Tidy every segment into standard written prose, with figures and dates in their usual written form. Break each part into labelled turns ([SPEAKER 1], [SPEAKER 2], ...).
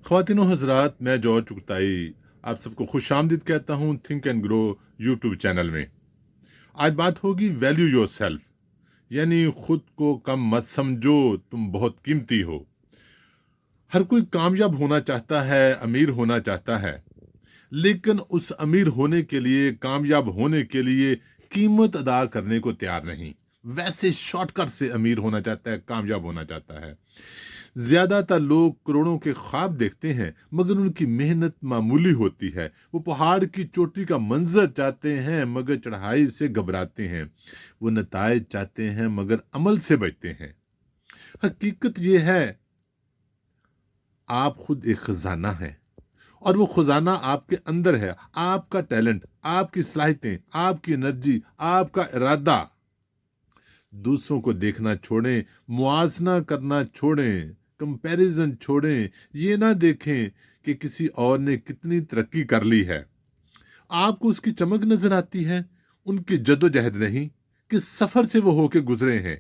[SPEAKER 1] ख़वातीनो हज़रात, मैं जॉर्ज चुगताई आप सबको खुशामदीद कहता हूँ think and grow YouTube channel में। आज बात होगी वैल्यू योरसेल्फ, यानी खुद को कम मत समझो, तुम बहुत कीमती हो। हर कोई कामयाब होना चाहता है, अमीर होना चाहता है, लेकिन उस अमीर होने के लिए, कामयाब होने के लिए कीमत अदा करने को तैयार नहीं। वैसे शॉर्टकट से अमीर होना चाहता है, कामयाब होना चाहता है। ज्यादातर लोग करोड़ों के ख्वाब देखते हैं, मगर उनकी मेहनत मामूली होती है। वो पहाड़ की चोटी का मंजर चाहते हैं, मगर चढ़ाई से घबराते हैं। वो नताइज चाहते हैं, मगर अमल से बचते हैं। हकीकत ये है, आप खुद एक खजाना है, और वो खजाना आपके अंदर है। आपका टैलेंट, आपकी सलाहियतें, आपकी एनर्जी, आपका इरादा। दूसरों को देखना छोड़ें, मुआजना करना छोड़ें, कंपैरिजन छोड़ें। ये ना देखें कि किसी और ने कितनी तरक्की कर ली है। आपको उसकी चमक नजर आती है, उनकी जद्दोजहद नहीं, किस सफर से वो होके गुजरे हैं।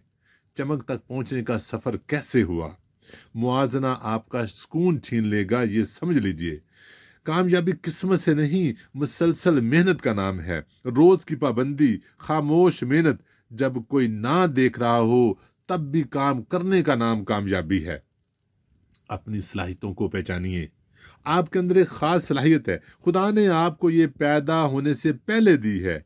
[SPEAKER 1] चमक तक पहुंचने का सफर कैसे हुआ। मुआजना आपका सुकून छीन लेगा, ये समझ लीजिए। कामयाबी किस्मत से नहीं, मुसलसल मेहनत का नाम है। रोज की पाबंदी, खामोश मेहनत। जब कोई ना देख रहा हो, तब भी काम करने का नाम कामयाबी है। अपनी सलाहियतों को पहचानिए। आपके अंदर एक खास सलाहियत है, खुदा ने आपको ये पैदा होने से पहले दी है।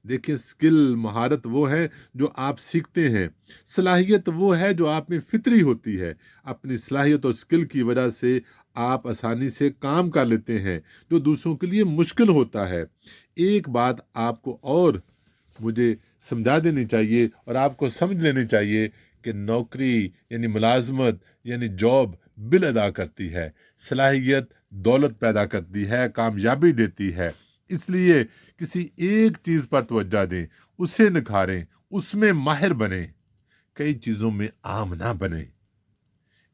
[SPEAKER 1] देखिए, स्किल, महारत वो है जो आप सीखते हैं। सलाहियत वो है जो आप में फितरी होती है। अपनी सलाहियत और स्किल की वजह से आप आसानी से काम कर लेते हैं, जो दूसरों के लिए मुश्किल होता है। एक बात आपको और मुझे समझा देनी चाहिए और आपको समझ लेनी चाहिए कि नौकरी यानी मुलाजमत यानी जॉब बिल अदा करती है, सलाहियत दौलत पैदा करती है, कामयाबी देती है। इसलिए किसी एक चीज पर तवज्जो दें, उसे निखारें, उसमें माहिर बने। कई चीजों में आम ना बने,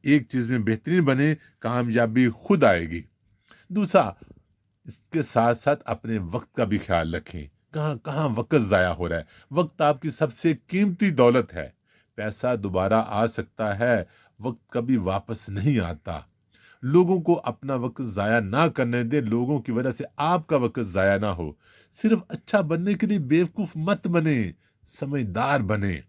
[SPEAKER 1] एक चीज में बेहतरीन बने, कामयाबी खुद आएगी। दूसरा, इसके साथ साथ अपने वक्त का भी ख्याल रखें। कहाँ कहाँ वक्त ज़ाया हो रहा है। वक्त आपकी सबसे कीमती दौलत है। पैसा दोबारा आ सकता है, वक्त कभी वापस नहीं आता। लोगों को अपना वक्त ज़ाया ना करने दे, लोगों की वजह से आपका वक्त ज़ाया ना हो। सिर्फ अच्छा बनने के लिए बेवकूफ़ मत बने, समझदार बने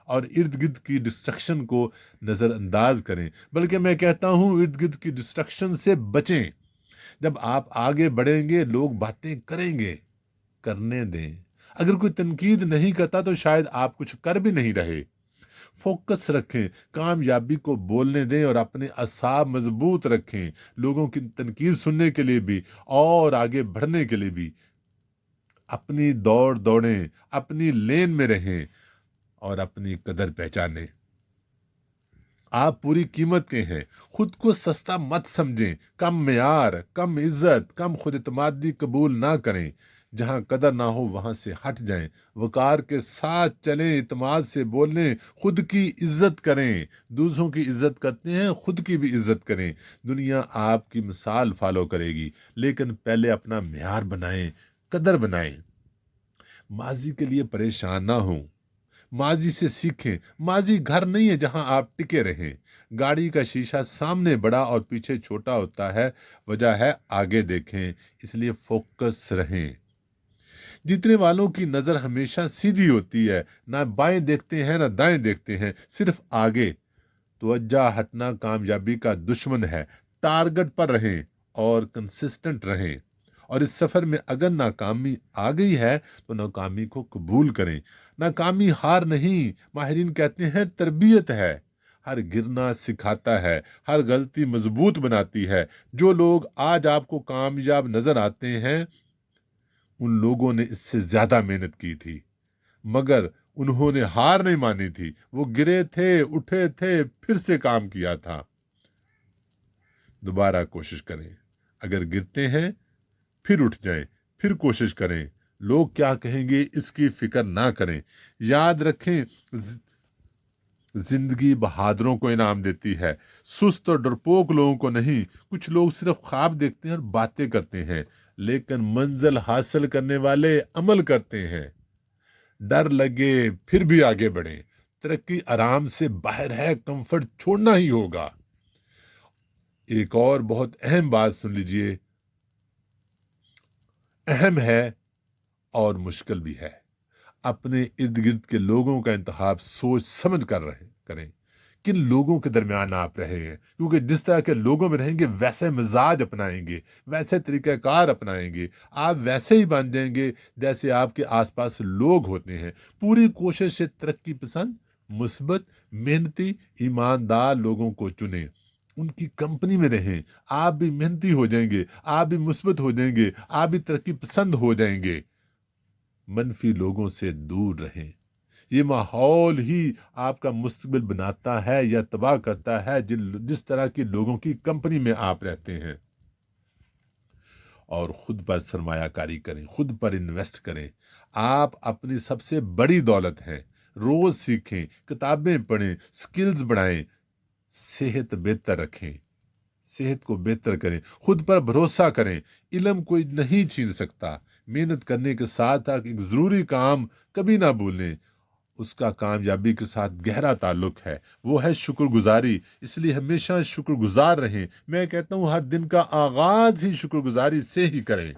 [SPEAKER 1] और इर्द गिर्द की डिस्ट्रक्शन को नज़रअंदाज करें। बल्कि मैं कहता हूँ, इर्द गिर्द की डिस्ट्रक्शन से बचें। जब आप आगे बढ़ेंगे, लोग बातें करेंगे, करने दें। अगर कोई तनकीद नहीं करता तो शायद आप कुछ कर भी नहीं रहे। फोकस रखें, कामयाबी को बोलने दें और अपने असाब मजबूत रखें। लोगों की तनकीद सुनने के लिए भी और आगे बढ़ने के लिए भी अपनी दौड़ दौड़ें, अपनी लेन में रहें और अपनी कदर पहचानें। आप पूरी कीमत के हैं। खुद को सस्ता मत समझें। कम मेयार, कम इज्जत, कम खुद इत्मीदी कबूल ना करें। जहां कदर ना हो वहां से हट जाएं। वकार के साथ चलें, इत्मीद से बोलें, खुद की इज्जत करें। दूसरों की इज्जत करते हैं, खुद की भी इज्जत करें। दुनिया आपकी मिसाल फॉलो करेगी, लेकिन पहले अपना मेयार बनाएं, कदर बनाएं। माजी के लिए परेशान ना हों, माजी से सीखें। माजी घर नहीं है जहां आप टिके रहें। गाड़ी का शीशा सामने बड़ा और पीछे छोटा होता है, वजह है आगे देखें। इसलिए फोकस रहें। जीतने वालों की नजर हमेशा सीधी होती है, ना बाएं देखते हैं ना दाएं देखते हैं, सिर्फ आगे। तवज्जो हटना कामयाबी का दुश्मन है। टारगेट पर रहें और कंसिस्टेंट रहें। और इस सफर में अगर नाकामी आ गई है तो नाकामी को कबूल करें। नाकामी हार नहीं, माहिरीन कहते हैं तरबियत है। हर गिरना सिखाता है, हर गलती मजबूत बनाती है। जो लोग आज आपको कामयाब नजर आते हैं, उन लोगों ने इससे ज्यादा मेहनत की थी, मगर उन्होंने हार नहीं मानी थी। वो गिरे थे, उठे थे, फिर से काम किया था। दोबारा कोशिश करें। अगर गिरते हैं, फिर उठ जाएं, फिर कोशिश करें। लोग क्या कहेंगे इसकी फिक्र ना करें। याद रखें, जिंदगी बहादुरों को इनाम देती है, सुस्त और डरपोक लोगों को नहीं। कुछ लोग सिर्फ ख्वाब देखते हैं और बातें करते हैं, लेकिन मंजिल हासिल करने वाले अमल करते हैं। डर लगे फिर भी आगे बढ़ें। तरक्की आराम से बाहर है, कंफर्ट छोड़ना ही होगा। एक और बहुत अहम बात सुन लीजिए, अहम है और मुश्किल भी है। अपने इर्द गिर्द के लोगों का इंतखाब सोच समझ कर करें। किन लोगों के दरमियान आप रहे हैं, क्योंकि जिस तरह के लोगों में रहेंगे वैसे मिजाज अपनाएंगे, वैसे तरीक़ाकार अपनाएंगे, आप वैसे ही बन जाएंगे जैसे आपके आसपास लोग होते हैं। पूरी कोशिश से तरक्की पसंद, मुस्बत, मेहनती, ईमानदार लोगों को चुनें, उनकी कंपनी में रहें। आप भी मेहनती हो जाएंगे, आप भी मुस्बत हो जाएंगे, आप भी तरक्की पसंद हो जाएंगे। मनफी लोगों से दूर रहें। ये माहौल ही आपका मुस्तकबिल बनाता है या तबाह करता है, जिस तरह के लोगों की कंपनी में आप रहते हैं। और खुद पर सरमायाकारी करें, खुद पर इन्वेस्ट करें। आप अपनी सबसे बड़ी दौलत हैं। रोज सीखें, किताबें पढ़ें, स्किल्स बढ़ाएं, सेहत बेहतर रखें, सेहत को बेहतर करें, खुद पर भरोसा करें। इल्म कोई नहीं छीन सकता। मेहनत करने के साथ साथ एक ज़रूरी काम कभी ना भूलें, उसका कामयाबी के साथ गहरा ताल्लुक है, वो है शुक्रगुजारी। इसलिए हमेशा शुक्रगुजार रहें। मैं कहता हूँ हर दिन का आगाज ही शुक्रगुजारी से ही करें।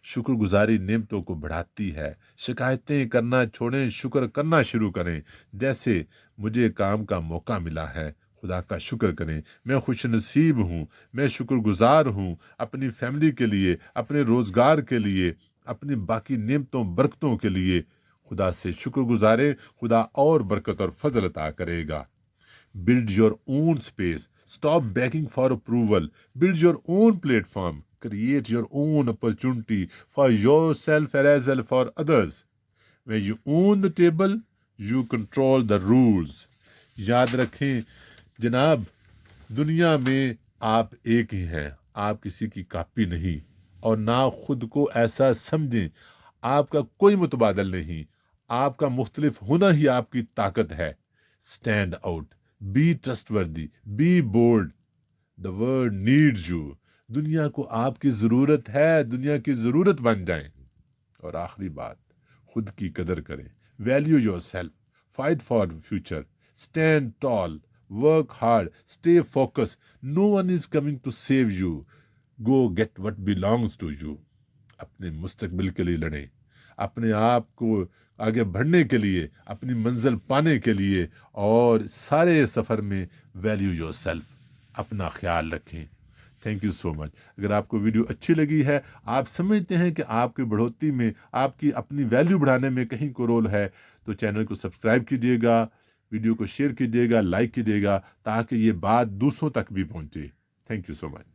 [SPEAKER 1] शुक्रगुजारी नेमतों को बढ़ाती है। शिकायतें करना छोड़ें, शुक्र करना शुरू करें। जैसे मुझे काम का मौका मिला है, खुदा का शुक्र करें। मैं खुश नसीब हूँ, मैं शुक्रगुजार हूँ अपनी फैमिली के लिए, अपने रोज़गार के लिए, अपनी बाकी नेमतों बरकतों के लिए। खुदा से शुक्र गुजारे, खुदा और बरकत और फजल अता करेगा। Build your own space. Stop begging for approval. Build your own platform. Create your own opportunity for yourself as well for others. When you own the table, you control the rules. याद रखें जनाब, दुनिया में आप एक ही हैं, आप किसी की कॉपी नहीं। और ना खुद को ऐसा समझें, आपका कोई मुतबादल नहीं। आपका मुख्तलिफ होना ही आपकी ताकत है। Stand out, be trustworthy, be bold, the world needs you. दुनिया को आपकी ज़रूरत है, दुनिया की ज़रूरत बन जाएं। और आखिरी बात, खुद की कदर करें। Value yourself, fight for future, stand tall, work hard, stay focus. No one is coming to save you, go get what belongs to you. अपने मुस्तकबिल के लिए लड़ें, अपने आप को आगे बढ़ने के लिए, अपनी मंजिल पाने के लिए। और सारे सफ़र में वैल्यू योर सेल्फ, अपना ख्याल रखें। Thank you so much. अगर आपको वीडियो अच्छी लगी है, आप समझते हैं कि आपकी बढ़ोतरी में, आपकी अपनी वैल्यू बढ़ाने में कहीं को रोल है, तो चैनल को सब्सक्राइब कीजिएगा, वीडियो को शेयर कीजिएगा, लाइक कीजिएगा, ताकि ये बात दूसरों तक भी पहुंचे। Thank you so much.